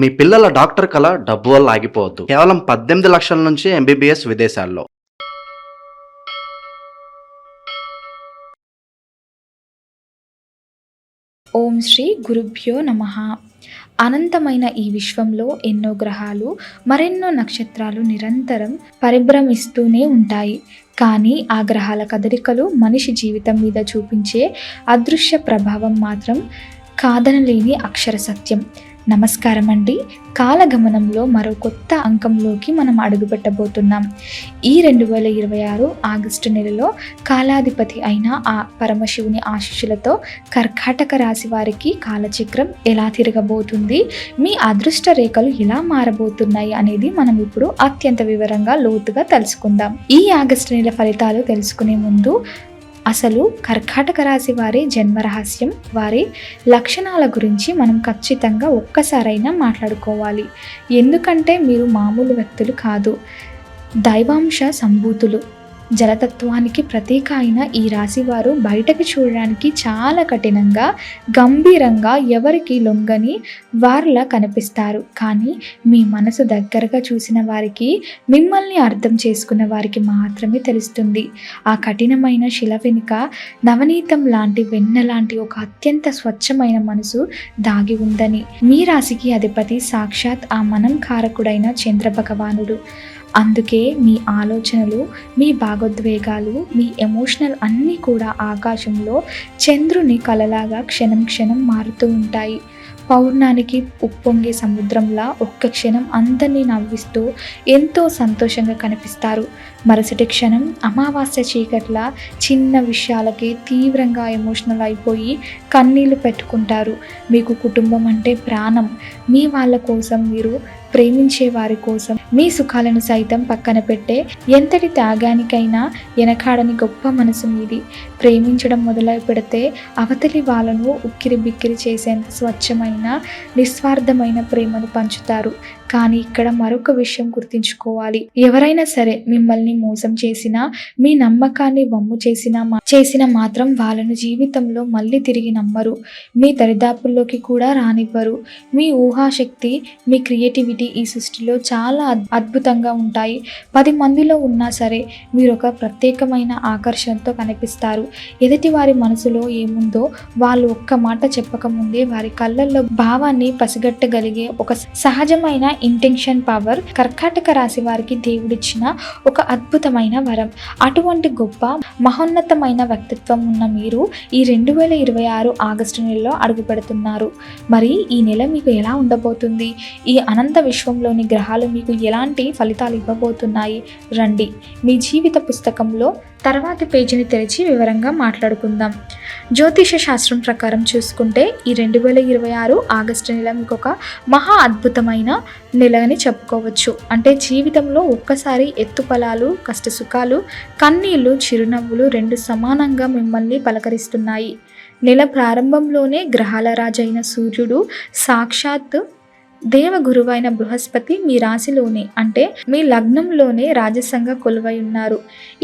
మీ పిల్లల డాక్టర్ కల డబ్బు వల్ల ఆగిపోవద్దు. కేవలం 18 లక్షల నుంచి ఎంబీబీఎస్ విదేశాల్లో. ఓం శ్రీ గురుభ్యో నమః. అనంతమైన ఈ విశ్వంలో ఎన్నో గ్రహాలు, మరెన్నో నక్షత్రాలు నిరంతరం పరిభ్రమిస్తూనే ఉంటాయి. కానీ ఆ గ్రహాల కదలికలు మనిషి జీవితం మీద చూపించే అదృశ్య ప్రభావం మాత్రం కాదనలేని అక్షర సత్యం. నమస్కారం అండి. కాలగమనంలో మరో కొత్త అంకంలోకి మనం అడుగుపెట్టబోతున్నాం. ఈ 2026 ఆగస్టు నెలలో కాలాధిపతి అయిన ఆ పరమశివుని ఆశీస్సులతో కర్కాటక రాశి వారికి కాలచక్రం ఎలా తిరగబోతుంది, మీ అదృష్ట రేఖలు ఎలా మారబోతున్నాయి అనేది మనం ఇప్పుడు అత్యంత వివరంగా లోతుగా తెలుసుకుందాం. ఈ ఆగస్టు నెల ఫలితాలు తెలుసుకునే ముందు అసలు కర్కాటక రాశి వారి జన్మ రహస్యం, వారి లక్షణాల గురించి మనం ఖచ్చితంగా ఒక్కసారైనా మాట్లాడుకోవాలి. ఎందుకంటే మీరు మామూలు వ్యక్తులు కాదు, దైవాంశ సంభూతులు. జలతత్వానికి ప్రతీక అయిన ఈ రాశి వారు బయటకు చూడడానికి చాలా కఠినంగా, గంభీరంగా, ఎవరికి లొంగని వారిలా కనిపిస్తారు. కానీ మీ మనసు దగ్గరగా చూసిన వారికి, మిమ్మల్ని అర్థం చేసుకున్న వారికి మాత్రమే తెలుస్తుంది. ఆ కఠినమైన శిల వెనుక నవనీతం లాంటి, వెన్న లాంటి ఒక అత్యంత స్వచ్ఛమైన మనసు దాగి ఉందని. మీ రాశికి అధిపతి సాక్షాత్ ఆ మనం కారకుడైన చంద్ర భగవానుడు. అందుకే మీ ఆలోచనలు, మీ భావోద్వేగాలు, మీ ఎమోషనల్ అన్నీ కూడా ఆకాశంలో చంద్రుని కలలాగా క్షణం క్షణం మారుతూ ఉంటాయి. పౌర్ణానికి ఉప్పొంగే సముద్రంలా ఒక్క క్షణం అందరినీ నవ్విస్తూ ఎంతో సంతోషంగా కనిపిస్తారు. మరుసటి క్షణం అమావాస్య చీకట్ల చిన్న విషయాలకే తీవ్రంగా ఎమోషనల్ అయిపోయి కన్నీళ్లు పెట్టుకుంటారు. మీకు కుటుంబం అంటే ప్రాణం. మీ వాళ్ళ కోసం, మీరు ప్రేమించే వారి కోసం మీ సుఖాలను సైతం పక్కన పెట్టే ఎంతటి త్యాగానికైనా వెనకాడని గొప్ప మనసు మీది. ప్రేమించడం మొదలు పెడితే అవతలి వాళ్ళను ఉక్కిరి బిక్కిరి చేసేంత స్వచ్ఛమైన, నిస్వార్థమైన ప్రేమను పంచుతారు. కానీ ఇక్కడ మరొక విషయం గుర్తుంచుకోవాలి. ఎవరైనా సరే మిమ్మల్ని మోసం చేసినా, మీ నమ్మకాన్ని వమ్ము చేసినా మాత్రం వాళ్ళను జీవితంలో మళ్ళీ తిరిగి నమ్మరు. మీ దరిదాపుల్లోకి కూడా రానివ్వరు. మీ ఊహాశక్తి, మీ క్రియేటివిటీ ఈ సృష్టిలో చాలా అద్భుతంగా ఉంటాయి. 10 మందిలో ఉన్నా సరే మీరు ఒక ప్రత్యేకమైన ఆకర్షణతో కనిపిస్తారు. ఎదుటి వారి మనసులో ఏముందో వాళ్ళు ఒక్క మాట చెప్పకముందే వారి కళ్ళల్లో భావాన్ని పసిగట్టగలిగే ఒక సహజమైన ఇంటెన్షన్ పవర్ కర్కాటక రాశి వారికి దేవుడిచ్చిన ఒక అద్భుతమైన వరం. అటువంటి గొప్ప మహోన్నతమైన వ్యక్తిత్వం ఉన్న మీరు ఈ 2026 ఆగస్టు నెలలో అడుగు పెడుతున్నారు. మరి ఈ నెల మీకు ఎలా ఉండబోతుంది? ఈ అనంత విశ్వంలోని గ్రహాలు మీకు ఎలాంటి ఫలితాలు ఇవ్వబోతున్నాయి? రండి, మీ జీవిత పుస్తకంలో తర్వాతి పేజీని తెరిచి వివరంగా మాట్లాడుకుందాం. జ్యోతిష శాస్త్రం ప్రకారం చూసుకుంటే ఈ 2026 ఆగస్టు నెల మీకు ఒక మహా అద్భుతమైన నెల అని చెప్పుకోవచ్చు. అంటే జీవితంలో ఒక్కసారి ఎత్తుపలాలు, కష్టసుఖాలు, కన్నీళ్లు, చిరునవ్వులు రెండు సమానంగా మిమ్మల్ని పలకరిస్తున్నాయి. నెల ప్రారంభంలోనే గ్రహాల రాజైన సూర్యుడు, సాక్షాత్ దేవగురువైన బృహస్పతి మీ రాశిలోనే, అంటే మీ లగ్నంలోనే రాజసంగా కొలువై ఉన్నారు.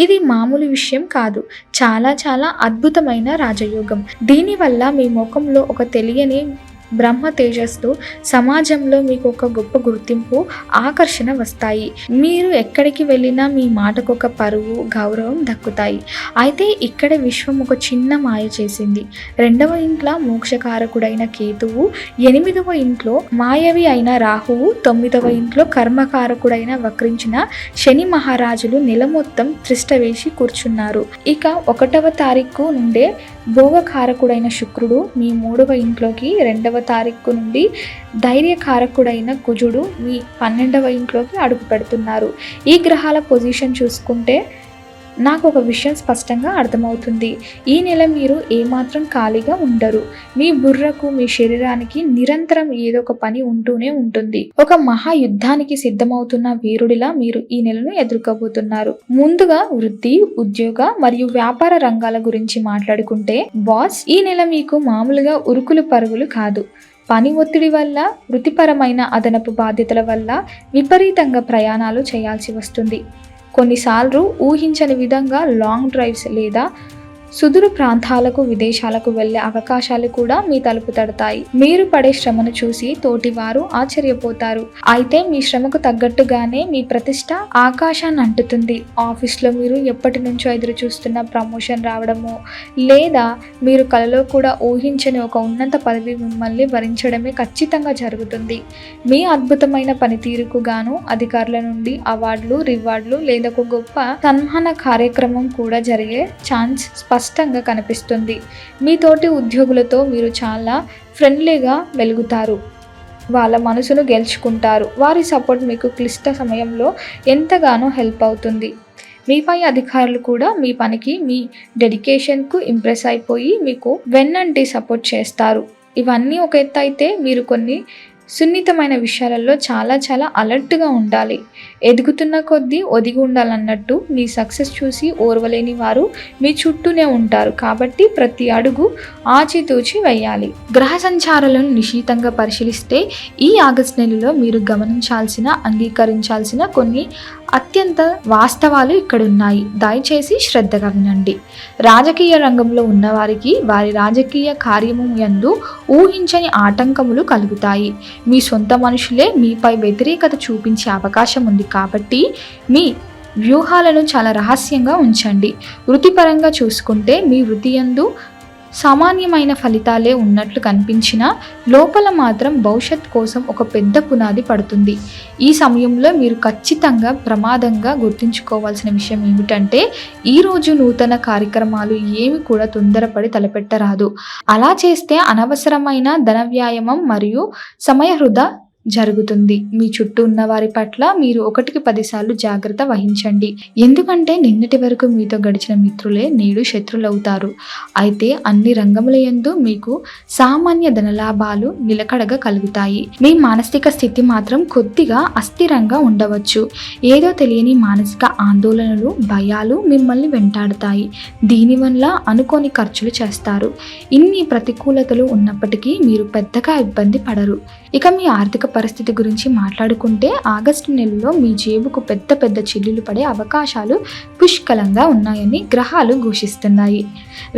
ఇది మామూలు విషయం కాదు, చాలా చాలా అద్భుతమైన రాజయోగం. దీనివల్ల మీ ముఖంలో ఒక తెలియని బ్రహ్మ తేజస్సు, సమాజంలో మీకు ఒక గొప్ప గుర్తింపు, ఆకర్షణ వస్తాయి. మీరు ఎక్కడికి వెళ్ళినా మీ మాటకు ఒక పరువు, గౌరవం దక్కుతాయి. అయితే ఇక్కడ విశ్వం ఒక చిన్న మాయ చేసింది. 2వ ఇంట్లో మోక్షకారకుడైన కేతువు, 8వ ఇంట్లో మాయవి అయిన రాహువు, 9వ ఇంట్లో కర్మకారకుడైన వక్రించిన శని మహారాజులు నెల మొత్తం త్రిష్ట వేసి కూర్చున్నారు. ఇక 1వ తారీఖు నుండే భోగకారకుడైన శుక్రుడు మీ 3వ ఇంట్లోకి, 2వ తారీఖు నుండి ధైర్యకారకుడైన కుజుడు మీ 12వ ఇంట్లోకి అడుగు పెడుతున్నారు. ఈ గ్రహాల పొజిషన్ చూసుకుంటే నాకు ఒక విషయం స్పష్టంగా అర్థమవుతుంది. ఈ నెల మీరు ఏమాత్రం ఖాళీగా ఉండరు. మీ బుర్రకు, మీ శరీరానికి నిరంతరం ఏదో ఒక పని ఉంటూనే ఉంటుంది. ఒక మహాయుద్ధానికి సిద్ధమవుతున్న వీరుడిలా మీరు ఈ నెలను ఎదుర్కోబోతున్నారు. ముందుగా వృత్తి, ఉద్యోగ మరియు వ్యాపార రంగాల గురించి మాట్లాడుకుంటే, బాస్ ఈ నెల మీకు మామూలుగా ఉరుకులు పరుగులు కాదు. పని ఒత్తిడి వల్ల, వృత్తిపరమైన అదనపు బాధ్యతల వల్ల విపరీతంగా ప్రయాణాలు చేయాల్సి వస్తుంది. కొన్నిసార్లు ఊహించని విధంగా లాంగ్ డ్రైవ్స్ లేదా సుదూర ప్రాంతాలకు విదేశాలకు వెళ్లే అవకాశాలు కూడా మీ తలుపు తడతాయి. మీరు పడే శ్రమను చూసి తోటివారు ఆశ్చర్యపోతారు. అయితే మీ శ్రమకు తగ్గట్టుగానే మీ ప్రతిష్ట ఆకాశాన్ని అంటుతుంది. ఆఫీస్లో మీరు ఎప్పటి నుంచో ఎదురు చూస్తున్న ప్రమోషన్ రావడము, లేదా మీరు కలలో కూడా ఊహించని ఒక ఉన్నత పదవి మిమ్మల్ని భరించడమే ఖచ్చితంగా జరుగుతుంది. మీ అద్భుతమైన పనితీరుకు గాను అధికారుల నుండి అవార్డులు, రివార్డులు లేదా ఒక గొప్ప సన్మాన కార్యక్రమం కూడా జరిగే ఛాన్స్ స్పష్టంగా కనిపిస్తుంది. మీ తోటి ఉద్యోగులతో మీరు చాలా ఫ్రెండ్లీగా వెలుగుతారు. వాళ్ళ మనసును గెలుచుకుంటారు. వారి సపోర్ట్ మీకు క్లిష్ట సమయంలో ఎంతగానో హెల్ప్ అవుతుంది. మీ పై అధికారులు కూడా మీ పనికి, మీ డెడికేషన్కు ఇంప్రెస్ అయిపోయి మీకు వెన్నంటి సపోర్ట్ చేస్తారు. ఇవన్నీ ఒక ఎత్తు అయితే, మీరు కొన్ని సున్నితమైన విషయాలలో చాలా అలర్ట్గా ఉండాలి. ఎదుగుతున్న కొద్దీ ఒదిగి ఉండాలన్నట్టు మీ సక్సెస్ చూసి ఓర్వలేని వారు మీ చుట్టూనే ఉంటారు. కాబట్టి ప్రతి అడుగు ఆచితూచి వేయాలి. గ్రహ సంచారాలను నిశితంగా పరిశీలిస్తే ఈ ఆగస్టు నెలలో మీరు గమనించాల్సిన, అంగీకరించాల్సిన కొన్ని అత్యంత వాస్తవాలు ఇక్కడున్నాయి. దయచేసి శ్రద్ధగా వినండి. రాజకీయ రంగంలో ఉన్నవారికి వారి రాజకీయ కార్యము యందు ఊహించని ఆటంకములు కలుగుతాయి. మీ సొంత మనుషులే మీపై వ్యతిరేకత చూపించే అవకాశం ఉంది. కాబట్టి మీ వ్యూహాలను చాలా రహస్యంగా ఉంచండి. వృత్తిపరంగా చూసుకుంటే మీ వృత్తి యందు సామాన్యమైన ఫలితాలే ఉన్నట్లు కనిపించినా లోపల మాత్రం భవిష్యత్ కోసం ఒక పెద్ద పునాది పడుతుంది. ఈ సమయంలో మీరు ఖచ్చితంగా ప్రమాదంగా గుర్తుంచుకోవాల్సిన విషయం ఏమిటంటే, ఈరోజు నూతన కార్యక్రమాలు ఏమి కూడా తొందరపడి తలపెట్టరాదు. అలా చేస్తే అనవసరమైన ధన వ్యాయామం మరియు సమయ వృధా జరుగుతుంది. మీ చుట్టూ ఉన్న వారి పట్ల మీరు 1కి 10 సార్లు జాగ్రత్త వహించండి. ఎందుకంటే నిన్నటి వరకు మీతో గడిచిన మిత్రులే నేడు శత్రులవుతారు. అయితే అన్ని రంగముల యందు మీకు సామాన్య ధనలాభాలు నిలకడగా కలుగుతాయి. మీ మానసిక స్థితి మాత్రం కొద్దిగా అస్థిరంగా ఉండవచ్చు. ఏదో తెలియని మానసిక ఆందోళనలు, భయాలు మిమ్మల్ని వెంటాడుతాయి. దీనివల్ల అనుకోని ఖర్చులు చేస్తారు. ఇన్ని ప్రతికూలతలు ఉన్నప్పటికీ మీరు పెద్దగా ఇబ్బంది పడరు. ఇక మీ ఆర్థిక పరిస్థితి గురించి మాట్లాడుకుంటే, ఆగస్టు నెలలో మీ జేబుకు పెద్ద చిల్లులు పడే అవకాశాలు పుష్కలంగా ఉన్నాయని గ్రహాలు ఘోషిస్తున్నాయి.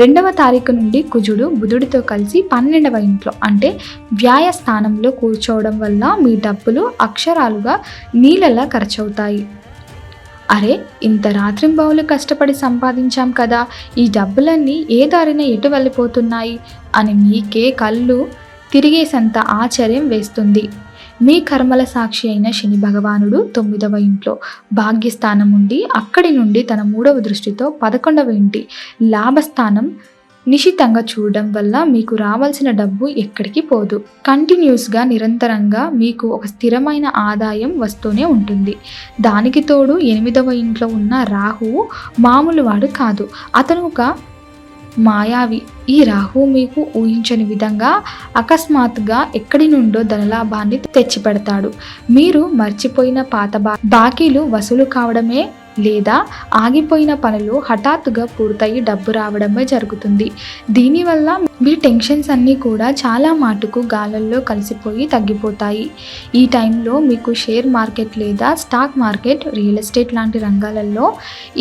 2వ తారీఖు నుండి కుజుడు బుధుడితో కలిసి 12వ ఇంట్లో అంటే వ్యాయ స్థానంలో కూర్చోవడం వల్ల మీ డబ్బులు అక్షరాలుగా నీళ్ళలా ఖర్చవుతాయి. అరే, ఇంత రాత్రింబవలు కష్టపడి సంపాదించాం కదా, ఈ డబ్బులన్నీ ఏ దారిన ఎటు వెళ్ళిపోతున్నాయి అని మీకే కళ్ళు తిరిగేసంత ఆశ్చర్యం వేస్తుంది. మీ కర్మల సాక్షి అయిన శని భగవానుడు 9వ ఇంట్లో భాగ్యస్థానం ఉండి అక్కడి నుండి తన 3వ దృష్టితో 11వ ఇంటి లాభస్థానం నిశితంగా చూడడం వల్ల మీకు రావాల్సిన డబ్బు ఎక్కడికి పోదు. కంటిన్యూస్గా నిరంతరంగా మీకు ఒక స్థిరమైన ఆదాయం వస్తూనే ఉంటుంది. దానికి తోడు 8వ ఇంట్లో ఉన్న రాహువు మామూలు వాడు కాదు. అతను ఒక మాయావి. ఈ రాహు మీకు ఊహించని విధంగా అకస్మాత్తుగా ఎక్కడి నుండో ధనలాభాన్ని తెచ్చిపెడతాడు. మీరు మర్చిపోయిన పాత బాకీలు వసూలు కావడమే లేదా ఆగిపోయిన పనులు హఠాత్తుగా పూర్తయి డబ్బు రావడమే జరుగుతుంది. దీనివల్ల మీ టెన్షన్స్ అన్నీ కూడా చాలా మాటుకు గాలల్లో కలిసిపోయి తగ్గిపోతాయి. ఈ టైంలో మీకు షేర్ మార్కెట్ లేదా స్టాక్ మార్కెట్, రియల్ ఎస్టేట్ లాంటి రంగాలలో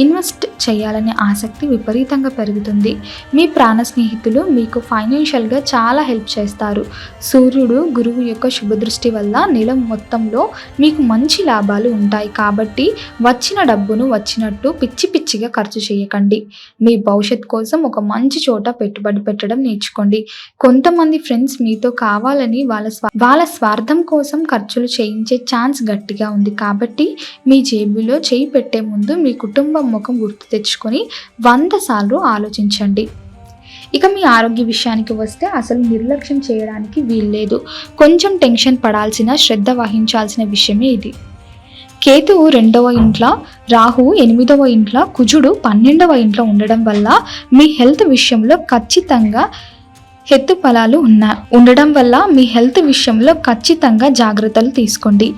ఇన్వెస్ట్ చేయాలనే ఆసక్తి విపరీతంగా పెరుగుతుంది. మీ ప్రాణ స్నేహితులు మీకు ఫైనాన్షియల్గా చాలా హెల్ప్ చేస్తారు. సూర్యుడు, గురువు యొక్క శుభదృష్టి వల్ల నెల మొత్తంలో మీకు మంచి లాభాలు ఉంటాయి. కాబట్టి వచ్చిన డబ్బును వచ్చినట్టు పిచ్చిగా ఖర్చు చేయకండి. మీ భవిష్యత్ కోసం ఒక మంచి చోట పెట్టుబడి పెట్టడం నేర్చుకోండి. కొంతమంది ఫ్రెండ్స్ మీతో కావాలని వాళ్ళ స్వార్థం కోసం ఖర్చులు చేయించే ఛాన్స్ గట్టిగా ఉంది. కాబట్టి మీ జేబులో చేయి పెట్టే ముందు మీ కుటుంబం ముఖం గుర్తు తెచ్చుకొని 100 సార్లు ఆలోచించండి. ఇక మీ ఆరోగ్య విషయానికి వస్తే అసలు నిర్లక్ష్యం చేయడానికి వీల్లేదు. కొంచెం టెన్షన్ పడాల్సిన, శ్రద్ధ వహించాల్సిన విషయమే ఇది. కేతువు 2వ ఇంట్లో, రాహువు 8వ ఇంట్లో, కుజుడు 12వ ఇంట్లో ఉండడం వల్ల మీ హెల్త్ విషయంలో ఖచ్చితంగా హెత్తు ఫలాలు ఉండడం వల్ల మీ హెల్త్ విషయంలో ఖచ్చితంగా జాగ్రత్తలు తీసుకోండి.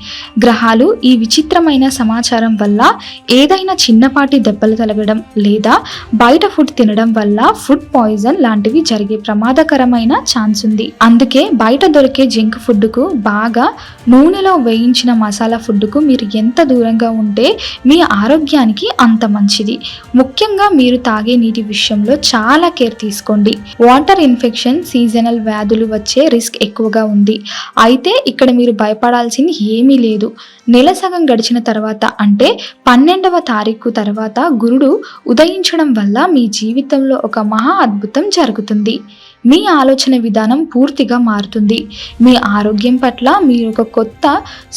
గ్రహాలు ఈ విచిత్రమైన సమాచారం వల్ల ఏదైనా చిన్నపాటి దెబ్బలు తగలడం లేదా బయట ఫుడ్ తినడం వల్ల ఫుడ్ పాయిజన్ లాంటివి జరిగే ప్రమాదకరమైన ఛాన్స్ ఉంది. అందుకే బయట దొరికే జంక్ ఫుడ్కు, బాగా నూనెలో వేయించిన మసాలా ఫుడ్కు మీరు ఎంత దూరంగా ఉంటే మీ ఆరోగ్యానికి అంత మంచిది. ముఖ్యంగా మీరు తాగే నీటి విషయంలో చాలా కేర్ తీసుకోండి. వాటర్ ఇన్ఫెక్షన్, సీజనల్ వ్యాధులు వచ్చే రిస్క్ ఎక్కువగా ఉంది. అయితే ఇక్కడ మీరు భయపడాల్సింది ఏమీ లేదు. నెల సగం గడిచిన తర్వాత అంటే 12వ తారీఖు తర్వాత గురుడు ఉదయించడం వల్ల మీ జీవితంలో ఒక మహా అద్భుతం జరుగుతుంది. మీ ఆలోచన విధానం పూర్తిగా మారుతుంది. మీ ఆరోగ్యం పట్ల మీరు ఒక కొత్త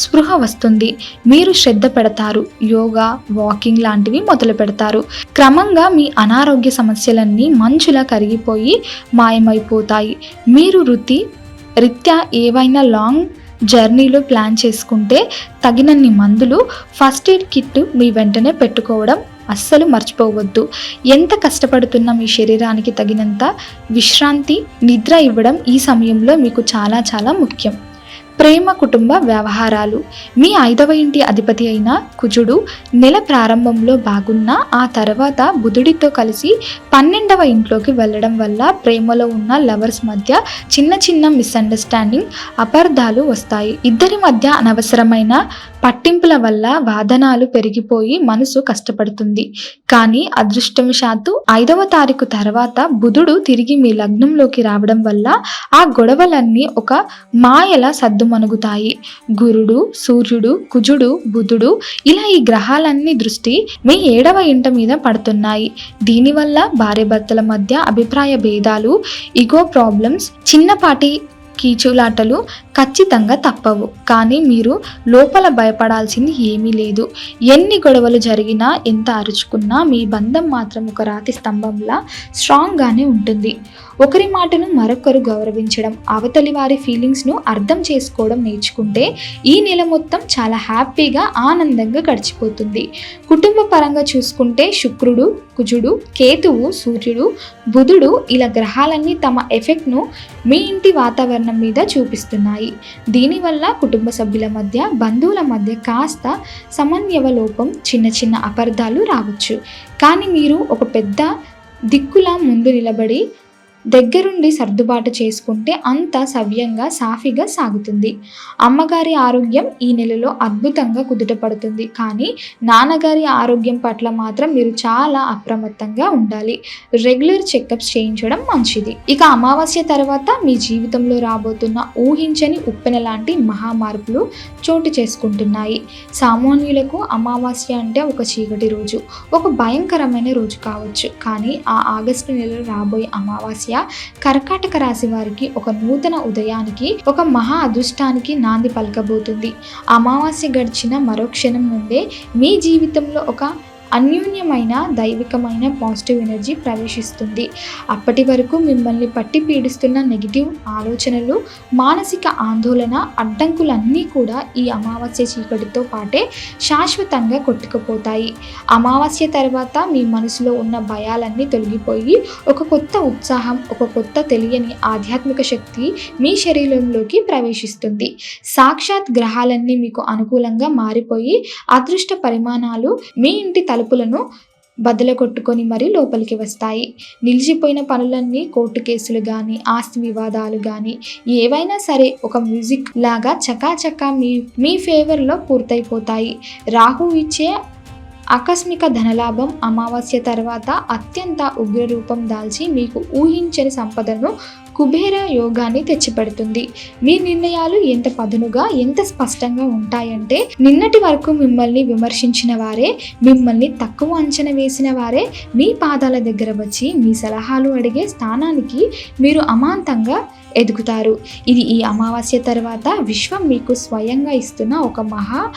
స్పృహ వస్తుంది. మీరు శ్రద్ధ పెడతారు. యోగా, వాకింగ్ లాంటివి మొదలు పెడతారు. క్రమంగా మీ అనారోగ్య సమస్యలన్నీ మంచులా కరిగిపోయి మాయమైపోతాయి. మీరు రీత్యా ఏవైనా లాంగ్ జర్నీలో ప్లాన్ చేసుకుంటే తగినన్ని మందులు, ఫస్ట్ ఎయిడ్ కిట్ మీ వెంటనే పెట్టుకోవడం అస్సలు మర్చిపోవద్దు. ఎంత కష్టపడుతున్న మీ శరీరానికి తగినంత విశ్రాంతి, నిద్ర ఇవ్వడం ఈ సమయంలో మీకు చాలా చాలా ముఖ్యం. ప్రేమ, కుటుంబ వ్యవహారాలు. మీ 5వ ఇంటి అధిపతి అయిన కుజుడు నెల ప్రారంభంలో బాగున్నా ఆ తర్వాత బుధుడితో కలిసి 12వ ఇంట్లోకి వెళ్ళడం వల్ల ప్రేమలో ఉన్న లవర్స్ మధ్య చిన్న చిన్న మిస్అండర్స్టాండింగ్, అపార్థాలు వస్తాయి. ఇద్దరి మధ్య అనవసరమైన పట్టింపుల వల్ల వాదనాలు పెరిగిపోయి మనసు కష్టపడుతుంది. కానీ అదృష్టవశాత్తు 5వ తారీఖు తర్వాత బుధుడు తిరిగి మీ లగ్నంలోకి రావడం వల్ల ఆ గొడవలన్నీ ఒక మాయలా సద్దుమణుగుతాయి. గురుడు, సూర్యుడు, కుజుడు, బుధుడు ఇలా ఈ గ్రహాలన్నీ దృష్టి మీ 7వ ఇంట మీద పడుతున్నాయి. దీనివల్ల భార్యాభర్తల మధ్య అభిప్రాయ భేదాలు, ఇగో ప్రాబ్లమ్స్, చిన్నపాటి కీచులాటలు ఖచ్చితంగా తప్పవు. కానీ మీరు లోపల భయపడాల్సింది ఏమీ లేదు. ఎన్ని గొడవలు జరిగినా, ఎంత అరుచుకున్నా మీ బంధం మాత్రం ఒక రాతి స్తంభంలా స్ట్రాంగ్గానే ఉంటుంది. ఒకరి మాటను మరొకరు గౌరవించడం, అవతలి వారి ఫీలింగ్స్ను అర్థం చేసుకోవడం నేర్చుకుంటే ఈ నెల మొత్తం చాలా హ్యాపీగా, ఆనందంగా గడిచిపోతుంది. కుటుంబ పరంగా చూసుకుంటే శుక్రుడు, కుజుడు, కేతువు, సూర్యుడు, బుధుడు ఇలా గ్రహాలన్నీ తమ ఎఫెక్ట్ను మీ ఇంటి వాతావరణం మీద చూపిస్తున్నాయి. దీనివల్ల కుటుంబ సభ్యుల మధ్య, బంధువుల మధ్య కాస్త సమన్వయ లోపం, చిన్న చిన్న అపార్థాలు రావచ్చు. కానీ మీరు ఒక పెద్ద దిక్కులా ముందు నిలబడి దగ్గరుండి సర్దుబాటు చేసుకుంటే అంతా సవ్యంగా, సాఫీగా సాగుతుంది. అమ్మగారి ఆరోగ్యం ఈ నెలలో అద్భుతంగా కుదుటపడుతుంది. కానీ నాన్నగారి ఆరోగ్యం పట్ల మాత్రం మీరు చాలా అప్రమత్తంగా ఉండాలి. రెగ్యులర్ చెకప్స్ చేయించడం మంచిది. ఇక అమావాస్య తర్వాత మీ జీవితంలో రాబోతున్న ఊహించని ఉప్పెన లాంటి మహా మార్పులు చోటు చేసుకుంటున్నాయి. సామాన్యులకు అమావాస్య అంటే ఒక చీకటి రోజు, ఒక భయంకరమైన రోజు కావచ్చు. కానీ ఆ ఆగస్టు నెలలో రాబోయే అమావాస్య కర్కాటక రాశి వారికి ఒక నూతన ఉదయానికి, ఒక మహా అదృష్టానికి నాంది పలకబోతుంది. అమావాస్య గడిచిన మరో క్షణం నుండే మీ జీవితంలో ఒక అన్యోన్యమైన, దైవికమైన పాజిటివ్ ఎనర్జీ ప్రవేశిస్తుంది. అప్పటి వరకు మిమ్మల్ని పట్టి పీడిస్తున్న నెగిటివ్ ఆలోచనలు, మానసిక ఆందోళన, అడ్డంకులన్నీ కూడా ఈ అమావాస్య చీకటితో పాటే శాశ్వతంగా కొట్టుకుపోతాయి. అమావాస్య తర్వాత మీ మనసులో ఉన్న భయాలన్నీ తొలగిపోయి ఒక కొత్త ఉత్సాహం, ఒక కొత్త తెలియని ఆధ్యాత్మిక శక్తి మీ శరీరంలోకి ప్రవేశిస్తుంది. సాక్షాత్ గ్రహాలన్నీ మీకు అనుకూలంగా మారిపోయి అదృష్ట పరిమాణాలు మీ ఇంటి తలుపులను బద్దలగొట్టుకొని మరీ లోపలికి వస్తాయి. నిలిచిపోయిన పనులన్నీ, కోర్టు కేసులు కానీ, ఆస్తి వివాదాలు కానీ ఏవైనా సరే ఒక మ్యూజిక్ లాగా చకాచకా మీ ఫేవర్లో పూర్తయిపోతాయి. రాహు ఇచ్చే ఆకస్మిక ధనలాభం అమావాస్య తర్వాత అత్యంత ఉగ్రరూపం దాల్చి మీకు ఊహించని సంపదను, కుబేర యోగాన్ని తెచ్చిపెడుతుంది. మీ నిర్ణయాలు ఎంత పదునుగా, ఎంత స్పష్టంగా ఉంటాయంటే నిన్నటి వరకు మిమ్మల్ని విమర్శించిన వారే, మిమ్మల్ని తక్కువ అంచనా వేసిన వారే మీ పాదాల దగ్గర వచ్చి మీ సలహాలు అడిగే స్థానానికి మీరు అమాంతంగా ఎదుగుతారు. ఇది ఈ అమావాస్య తర్వాత విశ్వం మీకు స్వయంగా ఇస్తున్న ఒక మహా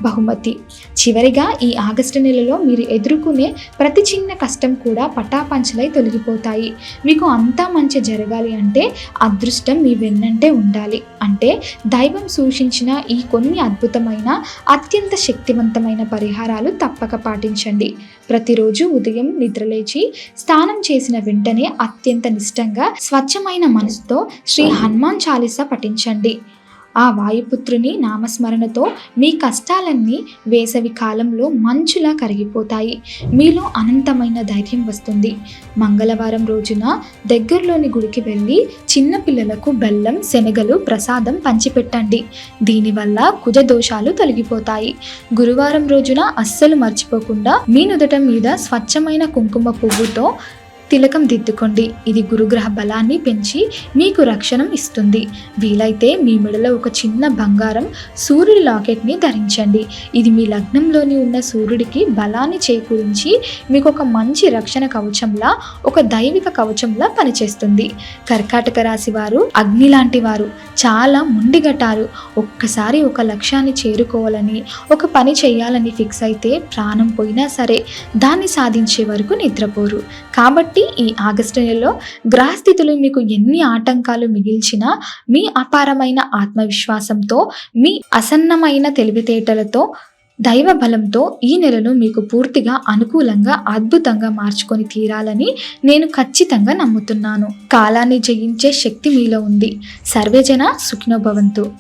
బహుమతి. చివరిగా ఈ ఆగస్టు నెలలో మీరు ఎదుర్కొనే ప్రతి చిన్న కష్టం కూడా పటాపంచలై తొలగిపోతాయి. మీకు అంతా మంచి జరగాలి అంటే అదృష్టం మీ వెన్నంటే ఉండాలి. అంటే దైవం సూచించిన ఈ కొన్ని అద్భుతమైన అత్యంత శక్తివంతమైన పరిహారాలు తప్పక పాటించండి. ప్రతిరోజు ఉదయం నిద్రలేచి స్నానం చేసిన వెంటనే అత్యంత నిష్టంగా స్వచ్ఛమైన మనసుతో శ్రీ హనుమాన్ చాలీసా పఠించండి. ఆ వాయుపుత్రుని నామస్మరణతో మీ కష్టాలన్నీ వేసవి కాలంలో మంచులా కరిగిపోతాయి. మీలో అనంతమైన ధైర్యం వస్తుంది. మంగళవారం రోజున దగ్గరలోని గుడికి వెళ్ళి చిన్నపిల్లలకు బెల్లం, శనగలు ప్రసాదం పంచిపెట్టండి. దీనివల్ల కుజ దోషాలు తొలగిపోతాయి. గురువారం రోజున అస్సలు మర్చిపోకుండా మీ నుదుట మీద స్వచ్ఛమైన కుంకుమ పువ్వుతో తిలకం దిద్దుకోండి. ఇది గురుగ్రహ బలాన్ని పెంచి మీకు రక్షణం ఇస్తుంది. వీలైతే మీ మెడలో ఒక చిన్న బంగారం సూర్యుడి లాకెట్ని ధరించండి. ఇది మీ లగ్నంలోని ఉన్న సూర్యుడికి బలాన్ని చేకూరించి మీకు ఒక మంచి రక్షణ కవచంలా, ఒక దైవిక కవచంలా పనిచేస్తుంది. కర్కాటక రాశి వారు అగ్ని లాంటి వారు, చాలా ముండిగట్టారు. ఒక్కసారి ఒక లక్ష్యాన్ని చేరుకోవాలని, ఒక పని చేయాలని ఫిక్స్ అయితే ప్రాణం పోయినా సరే దాన్ని సాధించే వరకు నిద్రపోరు. కాబట్టి ఈ ఆగస్టు నెలలో గ్రహస్థితులు మీకు ఎన్ని ఆటంకాలు మిగిల్చినా మీ అపారమైన ఆత్మవిశ్వాసంతో, మీ అసన్నమైన తెలివితేటలతో, దైవ బలంతో ఈ నెలను మీకు పూర్తిగా అనుకూలంగా అద్భుతంగా మార్చుకొని తీరాలని నేను ఖచ్చితంగా నమ్ముతున్నాను. కాలాన్ని జయించే శక్తి మీలో ఉంది. సర్వేజన సుఖినో భవంతు.